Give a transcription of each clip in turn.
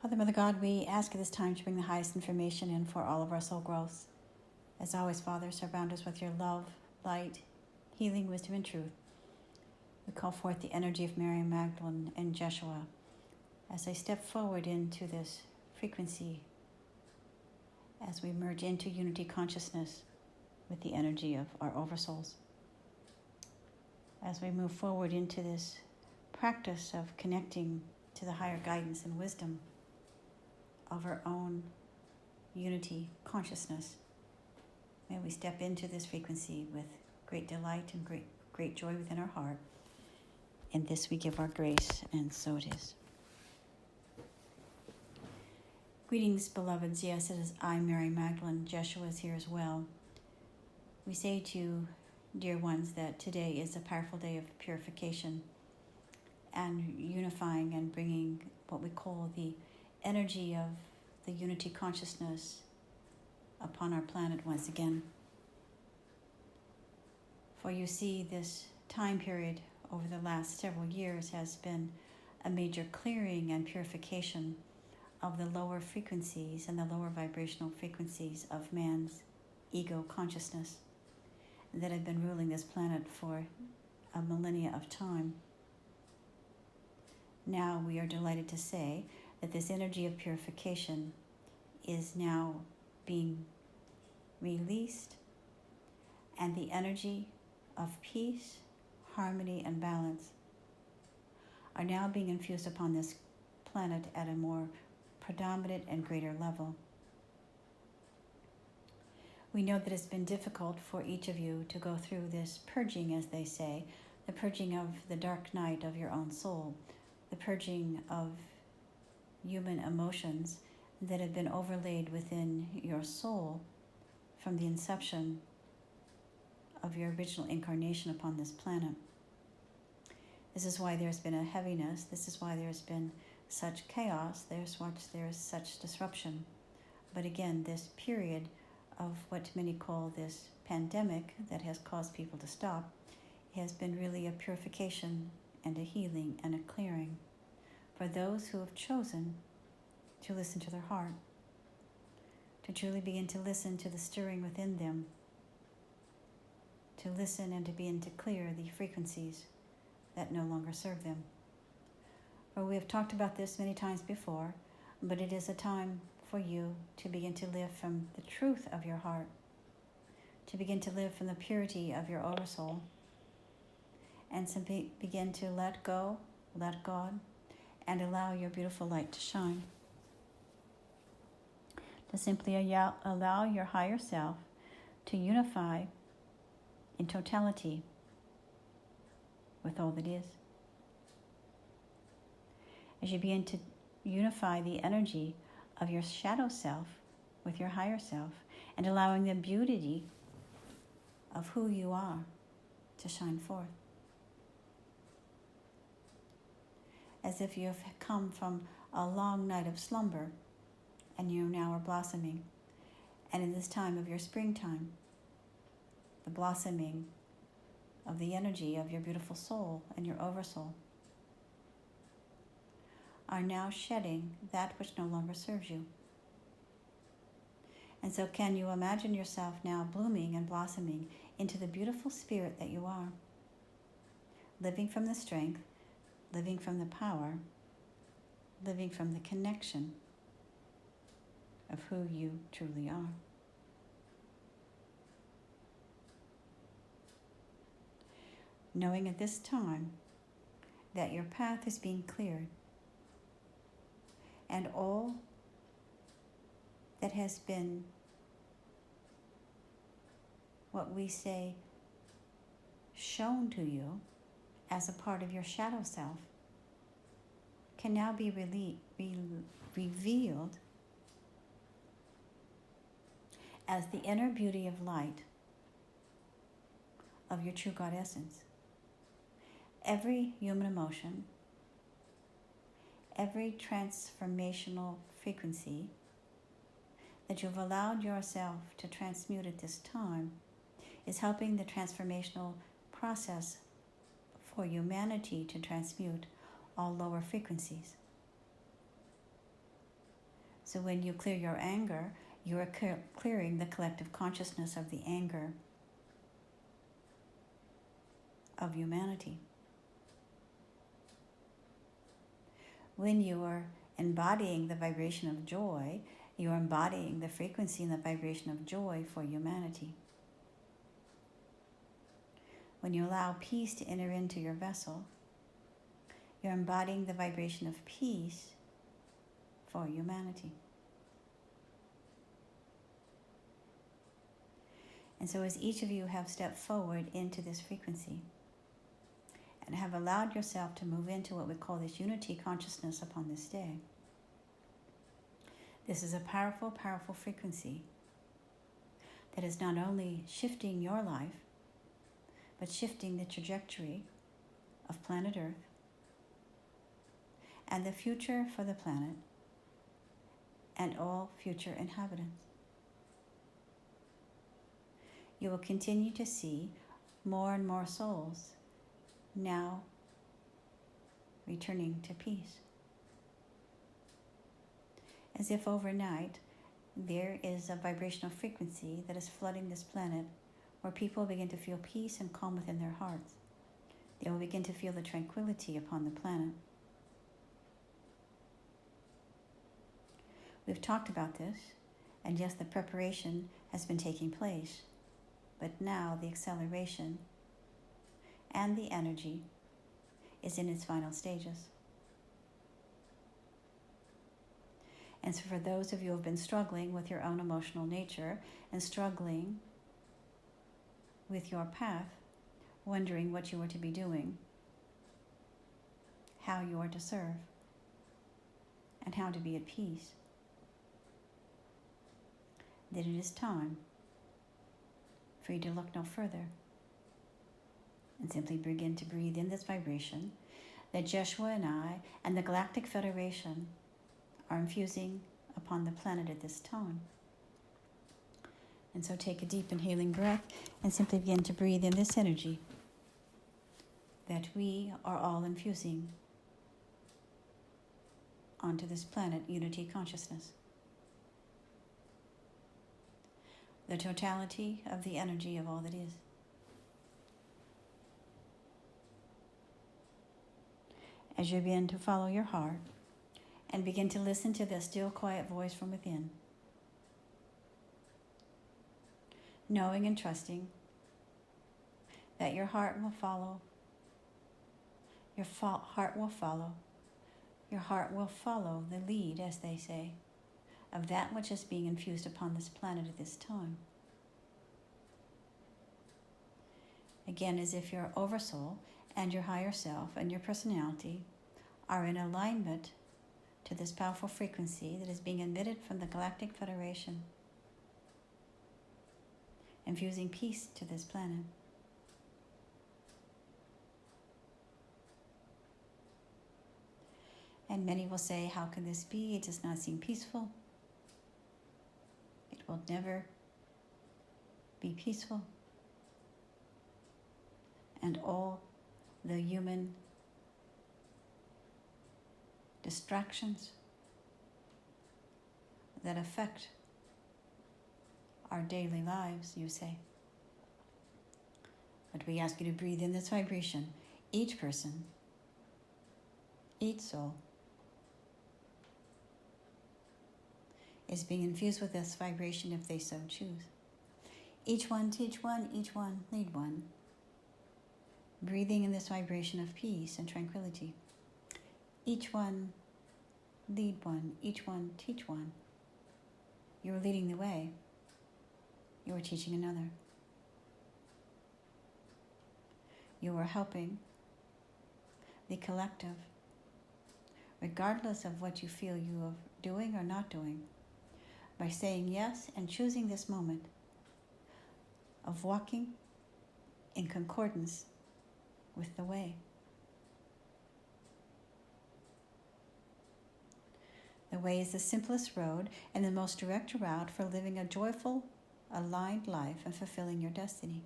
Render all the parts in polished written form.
Father, Mother God, we ask at this time to bring the highest information in for all of our soul growths. As always, Father, surround us with your love, light, healing, wisdom, and truth. We call forth the energy of Mary Magdalene and Jeshua as they step forward into this frequency, as we merge into unity consciousness with the energy of our oversouls. As we move forward into this practice of connecting to the higher guidance and wisdom of our own unity consciousness, may we step into this frequency with great delight and great joy within our heart. In this we give our grace, and so it is. Greetings, beloveds. Yes, it is I, Mary Magdalene. Jeshua is here as well. We say to you, dear ones, that today is a powerful day of purification and unifying and bringing what we call the energy of the unity consciousness upon our planet once again. For you see, this time period over the last several years has been a major clearing and purification of the lower frequencies and the lower vibrational frequencies of man's ego consciousness that have been ruling this planet for a millennia of time. Now we are delighted to say that this energy of purification is now being released, and the energy of peace, harmony, and balance are now being infused upon this planet at a more predominant and greater level. We know that it's been difficult for each of you to go through this purging, as they say, the purging of the dark night of your own soul, the purging of human emotions that have been overlaid within your soul from the inception of your original incarnation upon this planet. This is why there's been a heaviness. This is why there's been such chaos. There's such disruption. But again, this period of what many call this pandemic that has caused people to stop has been really a purification and a healing and a clearing for those who have chosen to listen to their heart, to truly begin to listen to the stirring within them, to listen and to begin to clear the frequencies that no longer serve them. For we have talked about this many times before, but it is a time for you to begin to live from the truth of your heart, to begin to live from the purity of your oversoul, and to begin to let go, let God, and allow your beautiful light to shine. To simply allow your higher self to unify in totality with all that is. As you begin to unify the energy of your shadow self with your higher self and allowing the beauty of who you are to shine forth. As if you have come from a long night of slumber and you now are blossoming. And in this time of your springtime, the blossoming of the energy of your beautiful soul and your oversoul are now shedding that which no longer serves you. And so can you imagine yourself now blooming and blossoming into the beautiful spirit that you are, living from the strength, living from the power, living from the connection of who you truly are. Knowing at this time that your path is being cleared and all that has been, what we say, shown to you as a part of your shadow self can now be revealed as the inner beauty of light of your true God essence. Every human emotion, every transformational frequency that you've allowed yourself to transmute at this time is helping the transformational process for humanity to transmute all lower frequencies. So when you clear your anger, you are clearing the collective consciousness of the anger of humanity. When you are embodying the vibration of joy, you are embodying the frequency and the vibration of joy for humanity. When you allow peace to enter into your vessel, you're embodying the vibration of peace for humanity. And so as each of you have stepped forward into this frequency and have allowed yourself to move into what we call this unity consciousness upon this day, this is a powerful, powerful frequency that is not only shifting your life, but shifting the trajectory of planet Earth and the future for the planet and all future inhabitants. You will continue to see more and more souls now returning to peace. As if overnight there is a vibrational frequency that is flooding this planet where people begin to feel peace and calm within their hearts. They will begin to feel the tranquility upon the planet. We've talked about this, and yes, the preparation has been taking place, but now the acceleration and the energy is in its final stages. And so for those of you who have been struggling with your own emotional nature and struggling with your path, wondering what you are to be doing, how you are to serve, and how to be at peace, then it is time for you to look no further and simply begin to breathe in this vibration that Joshua and I and the Galactic Federation are infusing upon the planet at this time. And so take a deep and healing breath and simply begin to breathe in this energy that we are all infusing onto this planet, unity consciousness. The totality of the energy of all that is. As you begin to follow your heart and begin to listen to the still, quiet voice from within, knowing and trusting that your heart will follow, your heart will follow, your heart will follow the lead, as they say, of that which is being infused upon this planet at this time. Again, as if your oversoul and your higher self and your personality are in alignment to this powerful frequency that is being emitted from the Galactic Federation, infusing peace to this planet. And many will say, how can this be? It does not seem peaceful. It will never be peaceful. And all the human distractions that affect our daily lives, you say. But we ask you to breathe in this vibration. Each person, each soul, is being infused with this vibration if they so choose. Each one teach one, each one lead one. Breathing in this vibration of peace and tranquility. Each one lead one, each one teach one. You are leading the way. You are teaching another. You are helping the collective, regardless of what you feel you are doing or not doing, by saying yes and choosing this moment of walking in concordance with the way. The way is the simplest road and the most direct route for living a joyful, aligned life and fulfilling your destiny.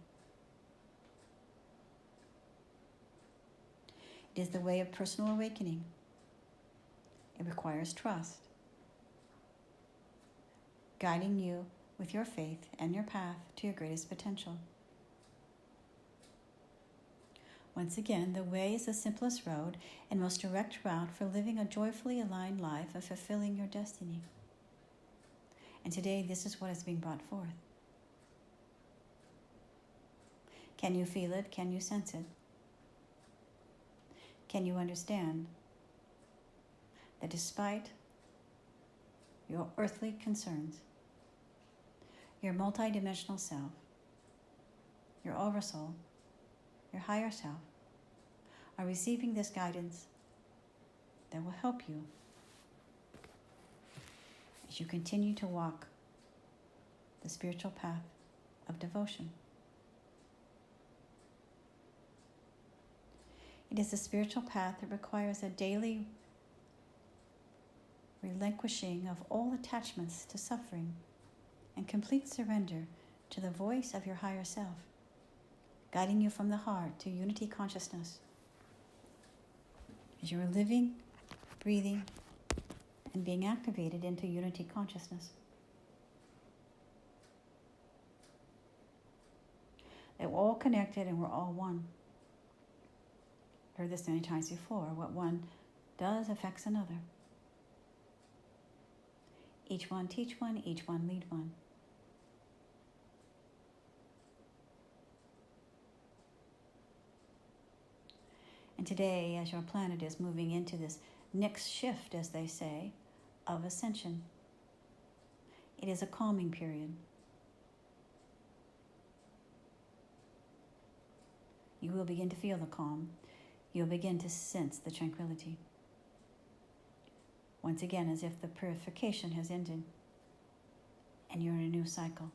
It is the way of personal awakening. It requires trust. guiding you with your faith and your path to your greatest potential. Once again, the way is the simplest road and most direct route for living a joyfully aligned life of fulfilling your destiny. And today, this is what is being brought forth. Can you feel it? Can you sense it? Can you understand that despite your earthly concerns, your multidimensional self, your oversoul, your higher self, are receiving this guidance that will help you as you continue to walk the spiritual path of devotion. It is a spiritual path that requires a daily relinquishing of all attachments to suffering and complete surrender to the voice of your higher self, guiding you from the heart to unity consciousness. As you are living, breathing, and being activated into unity consciousness. That we're all connected and we're all one. I've heard this many times before. What one does affects another. Each one teach one, each one lead one. And today, as your planet is moving into this next shift, as they say, of ascension, it is a calming period. You will begin to feel the calm. You'll begin to sense the tranquility. Once again, as if the purification has ended and you're in a new cycle.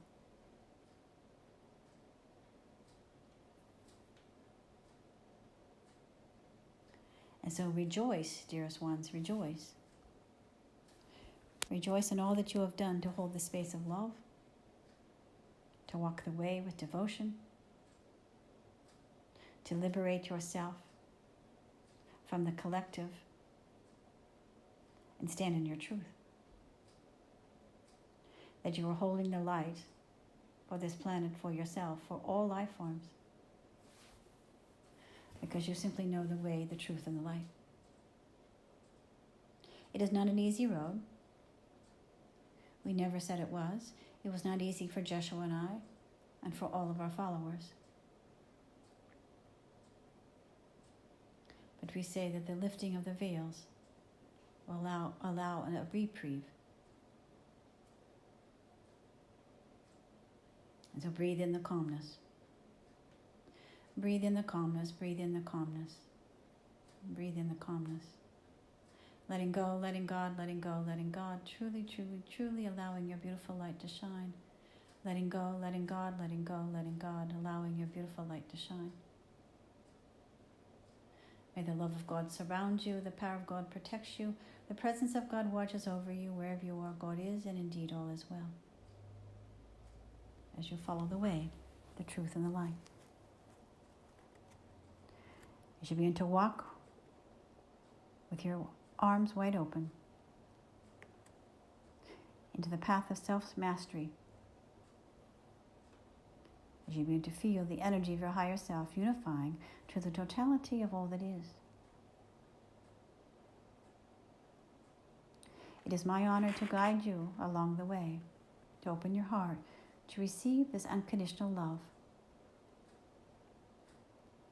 And so rejoice, dearest ones, rejoice. Rejoice in all that you have done to hold the space of love, to walk the way with devotion, to liberate yourself from the collective and stand in your truth. That you are holding the light for this planet, for yourself, for all life forms. Because you simply know the way, the truth, and the light. It is not an easy road. We never said it was. It was not easy for Joshua and I, and for all of our followers. But we say that the lifting of the veils will allow a reprieve. And so breathe in the calmness. Breathe in the calmness, breathe in the calmness. Breathe in the calmness. Letting go, letting God, letting go, letting God. Truly, truly, truly allowing your beautiful light to shine. Letting go, letting God, letting go, letting God. Allowing your beautiful light to shine. May the love of God surround you, the power of God protects you, the presence of God watches over you. Wherever you are, God is, and indeed all is well. As you follow the way, the truth, and the light. As you begin to walk with your arms wide open into the path of self-mastery, as you begin to feel the energy of your higher self unifying to the totality of all that is. It is my honor to guide you along the way, to open your heart, to receive this unconditional love,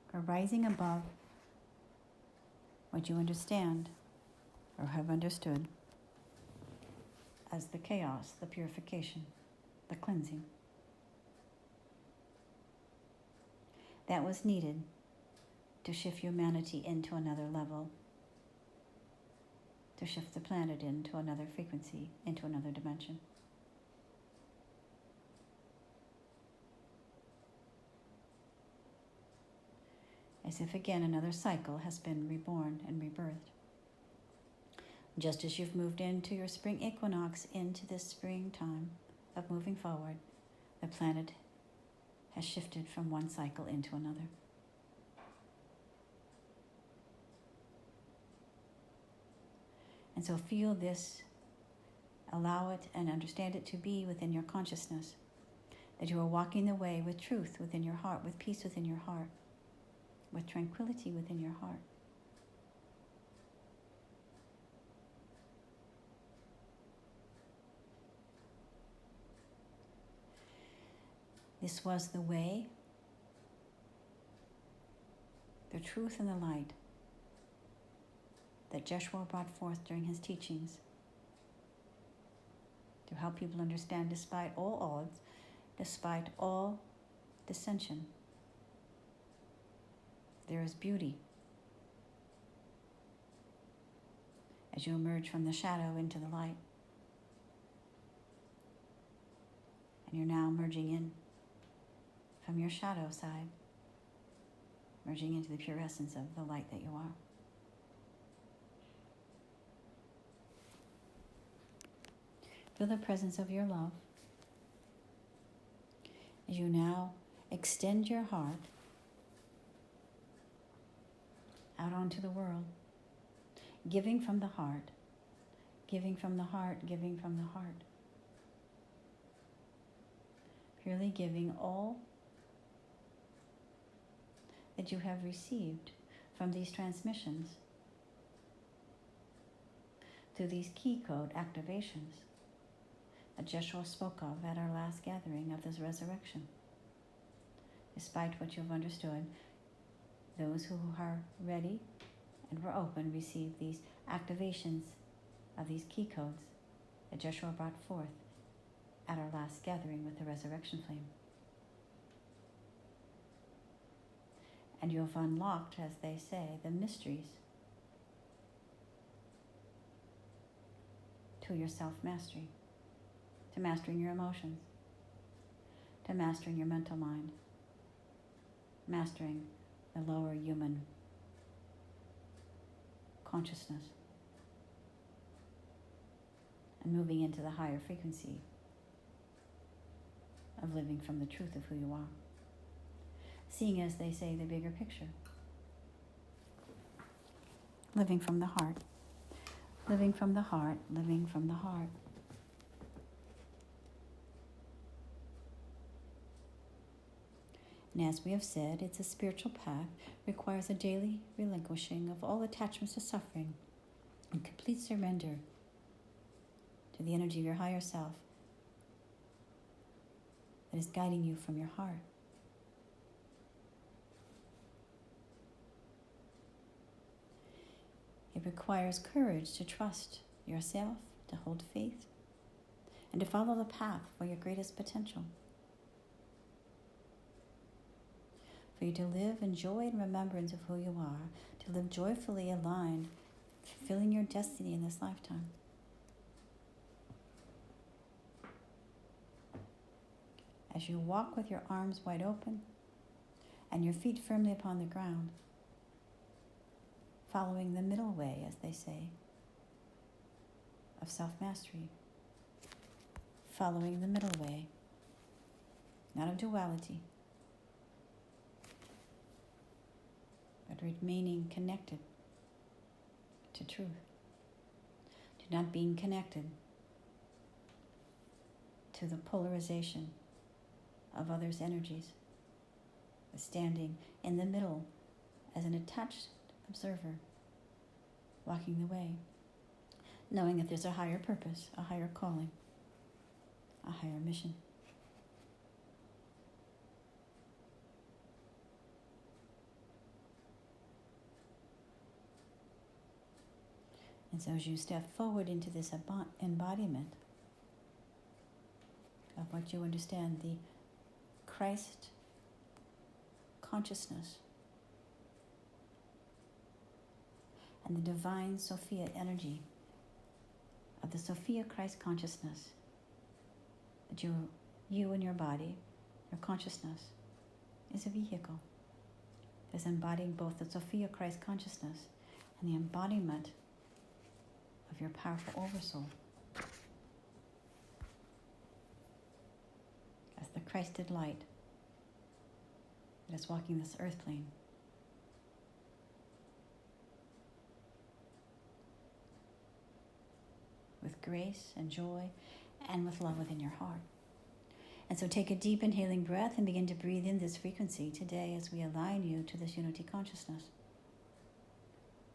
for rising above what you understand or have understood as the chaos, the purification, the cleansing. That was needed to shift humanity into another level, to shift the planet into another frequency, into another dimension. As if again another cycle has been reborn and rebirthed. Just as you've moved into your spring equinox, into this springtime of moving forward, the planet has shifted from one cycle into another. And so feel this Allow it and understand it to be within your consciousness, that you are walking the way with truth within your heart, with peace within your heart, with tranquility within your heart. This was the way, the truth and the light that Jeshua brought forth during his teachings to help people understand, despite all odds, despite all dissension, there is beauty. As you emerge from the shadow into the light, and you're now merging in from your shadow side, merging into the pure essence of the light that you are. Feel the presence of your love as you now extend your heart out onto the world, giving from the heart, giving from the heart, giving from the heart. Purely giving all that you have received from these transmissions through these key code activations that Jeshua spoke of at our last gathering of this resurrection. Despite what you've understood, those who are ready and were open receive these activations of these key codes that Jeshua brought forth at our last gathering with the resurrection flame. And you have unlocked, as they say, the mysteries to your self-mastery, to mastering your emotions, to mastering your mental mind, mastering the lower human consciousness, and moving into the higher frequency of living from the truth of who you are. Seeing, as they say, the bigger picture. Living from the heart. Living from the heart. Living from the heart. And as we have said, it's a spiritual path, requires a daily relinquishing of all attachments to suffering and complete surrender to the energy of your higher self that is guiding you from your heart. It requires courage to trust yourself, to hold faith, and to follow the path for your greatest potential. For you to live in joy and remembrance of who you are, to live joyfully aligned, fulfilling your destiny in this lifetime. As you walk with your arms wide open and your feet firmly upon the ground, following the middle way, as they say, of self-mastery. Following the middle way, not of duality, but remaining connected to truth, to not being connected to the polarization of others' energies, but standing in the middle as an attached observer, walking the way, knowing that there's a higher purpose, a higher calling, a higher mission. And so as you step forward into this embodiment of what you understand, the Christ consciousness and the divine Sophia energy of the Sophia Christ consciousness, that you and your body, your consciousness, is a vehicle that's embodying both the Sophia Christ consciousness and the embodiment of your powerful oversoul as the Christed light that is walking this earth plane. with grace and joy, and with love within your heart. And so take a deep inhaling breath and begin to breathe in this frequency today as we align you to this unity consciousness.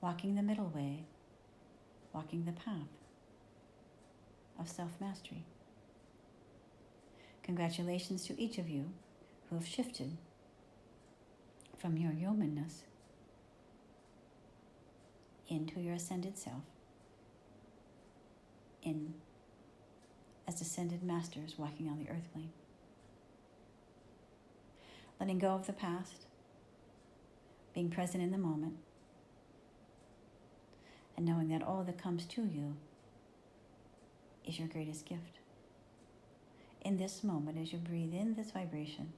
Walking the middle way, walking the path of self-mastery. Congratulations to each of you who have shifted from your humanness into your ascended self, in as ascended masters walking on the earth plane. Letting go of the past, being present in the moment, and knowing that all that comes to you is your greatest gift. In this moment, as you breathe in this vibration,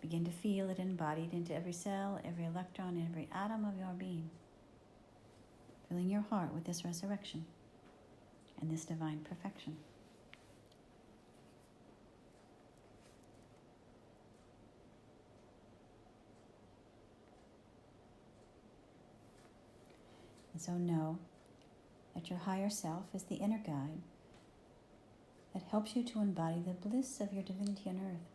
begin to feel it embodied into every cell, every electron, every atom of your being, filling your heart with this resurrection and this divine perfection. And so know that your higher self is the inner guide that helps you to embody the bliss of your divinity on earth,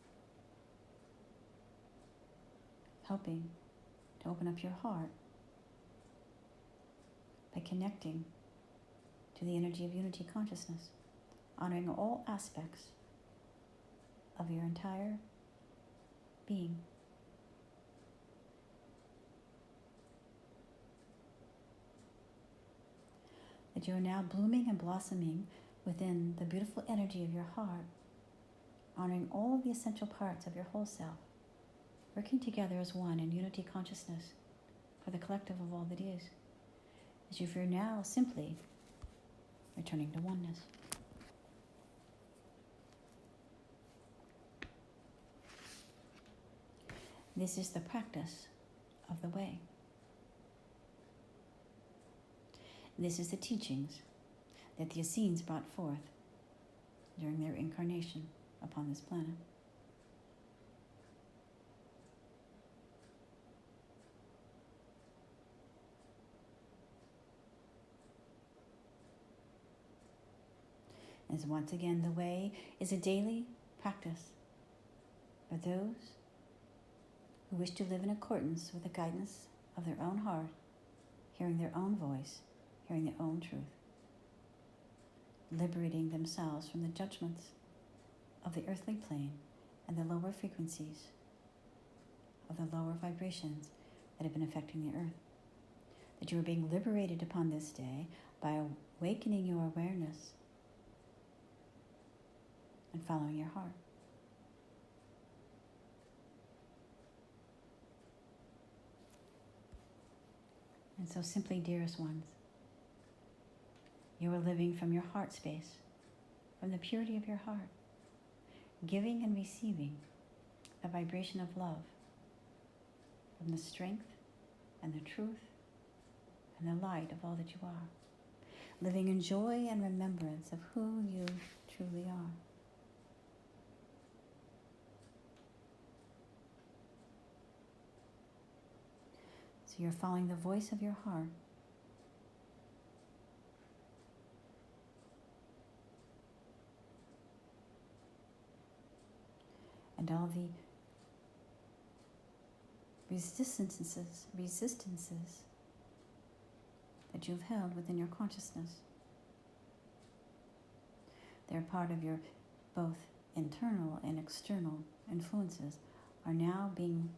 helping to open up your heart by connecting to the energy of unity consciousness, honoring all aspects of your entire being. That you are now blooming and blossoming within the beautiful energy of your heart, honoring all the essential parts of your whole self, working together as one in unity consciousness for the collective of all that is, as you are now simply returning to oneness. This is the practice of the way. This is the teachings that the Essenes brought forth during their incarnation upon this planet. As once again, the way is a daily practice for those who wish to live in accordance with the guidance of their own heart, hearing their own voice, hearing their own truth, liberating themselves from the judgments of the earthly plane and the lower frequencies of the lower vibrations that have been affecting the earth. That you are being liberated upon this day by awakening your awareness and following your heart. And so simply, dearest ones, you are living from your heart space, from the purity of your heart, giving and receiving the vibration of love from the strength and the truth and the light of all that you are, living in joy and remembrance of who you truly are. So you're following the voice of your heart. And all the resistances that you've held within your consciousness. They're part of your both internal and external influences are now being,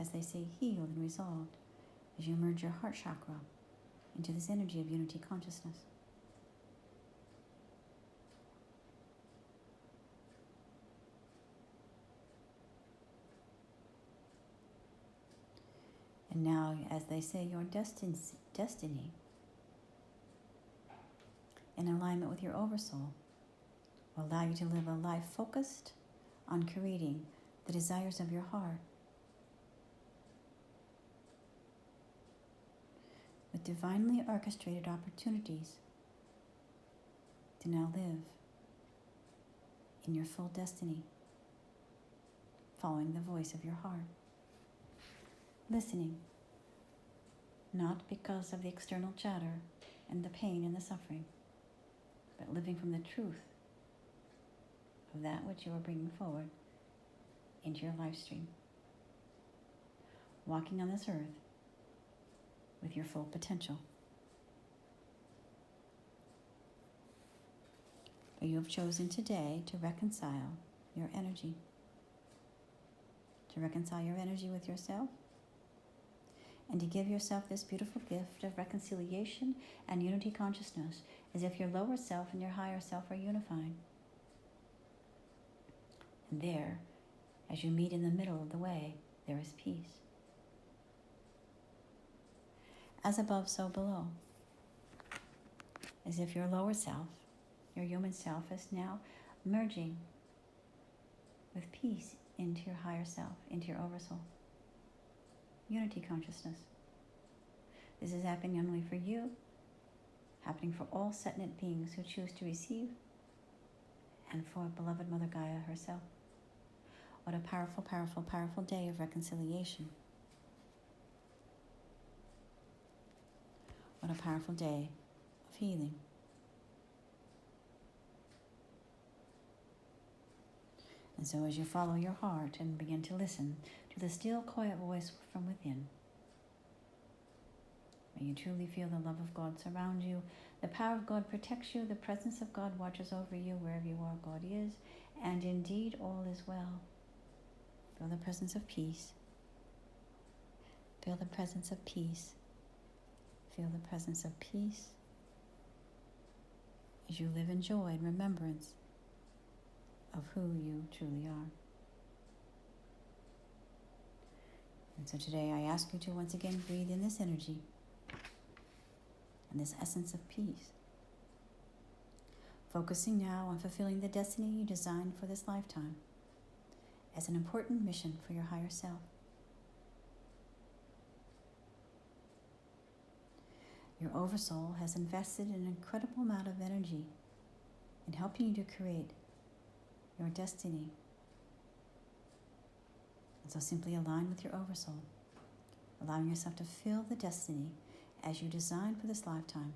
as they say, healed and resolved as you merge your heart chakra into this energy of unity consciousness. And now, as they say, your destiny, in alignment with your oversoul, will allow you to live a life focused on creating the desires of your heart, with divinely orchestrated opportunities to now live in your full destiny, following the voice of your heart. Listening, not because of the external chatter and the pain and the suffering, but living from the truth of that which you are bringing forward into your life stream. Walking on this earth with your full potential. But you have chosen today to reconcile your energy. To reconcile your energy with yourself. And to give yourself this beautiful gift of reconciliation and unity consciousness, as if your lower self and your higher self are unifying. And there, as you meet in the middle of the way, there is peace. As above, so below. As if your lower self, your human self, is now merging with peace into your higher self, into your oversoul. Unity consciousness. This is happening not only for you, happening for all sentient beings who choose to receive, and for beloved Mother Gaia herself. What a powerful, powerful, powerful day of reconciliation. What a powerful day of healing. And so as you follow your heart and begin to listen to the still, quiet voice from within, may you truly feel the love of God surround you, the power of God protects you, the presence of God watches over you wherever you are, God is, and indeed all is well. Feel the presence of peace. Feel the presence of peace. Feel the presence of peace as you live in joy and remembrance of who you truly are. And so today I ask you to once again breathe in this energy and this essence of peace. Focusing now on fulfilling the destiny you designed for this lifetime as an important mission for your higher self. Your oversoul has invested an incredible amount of energy in helping you to create your destiny. And so simply align with your oversoul, allowing yourself to feel the destiny as you designed for this lifetime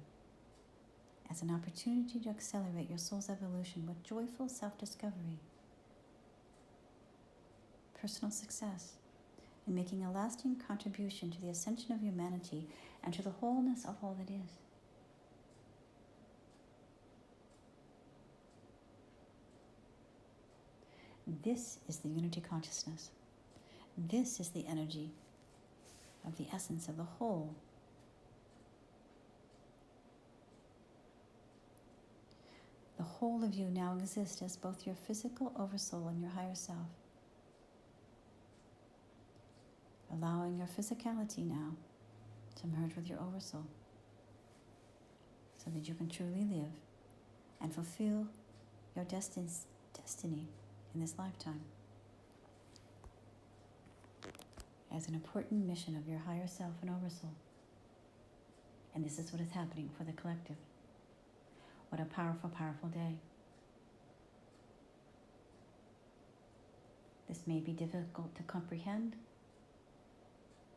as an opportunity to accelerate your soul's evolution with joyful self-discovery, personal success, and making a lasting contribution to the ascension of humanity and to the wholeness of all that is. This is the unity consciousness. This is the energy of the essence of the whole. The whole of you now exists as both your physical oversoul and your higher self, allowing your physicality now to merge with your oversoul so that you can truly live and fulfill your destiny in this lifetime as an important mission of your higher self and oversoul. And this is what is happening for the collective. What a powerful, powerful day. This may be difficult to comprehend,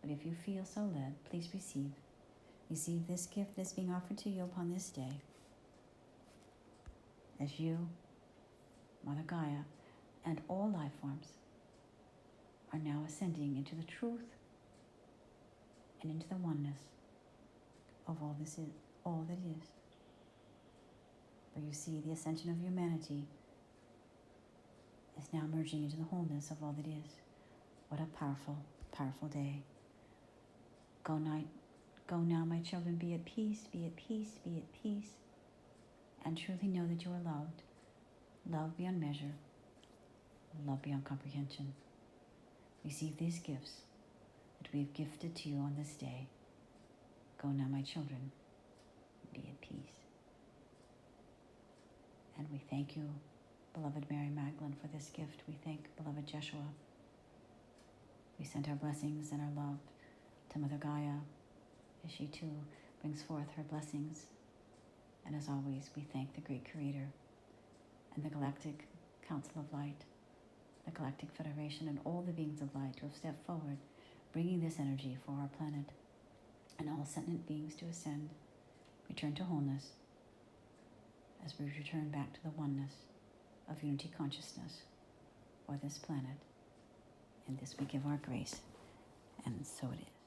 but if you feel so led, please receive. Receive this gift that's being offered to you upon this day, as you, Mother Gaia, and all life forms are now ascending into the truth and into the oneness of all that is. Where you see the ascension of humanity is now merging into the wholeness of all that is. What a powerful, powerful day. Go now, my children, be at peace, be at peace, be at peace, and truly know that you are loved. Love beyond measure, love beyond comprehension. Receive these gifts that we have gifted to you on this day. Go now, my children, be at peace. And we thank you, beloved Mary Magdalene, for this gift. We thank beloved Jeshua. We send our blessings and our love to Mother Gaia as she too brings forth her blessings. And as always, we thank the great Creator and the Galactic Council of Light, the Galactic Federation, and all the beings of light who have stepped forward, bringing this energy for our planet and all sentient beings to ascend, return to wholeness, as we return back to the oneness of unity consciousness for this planet. And this we give our grace, and so it is.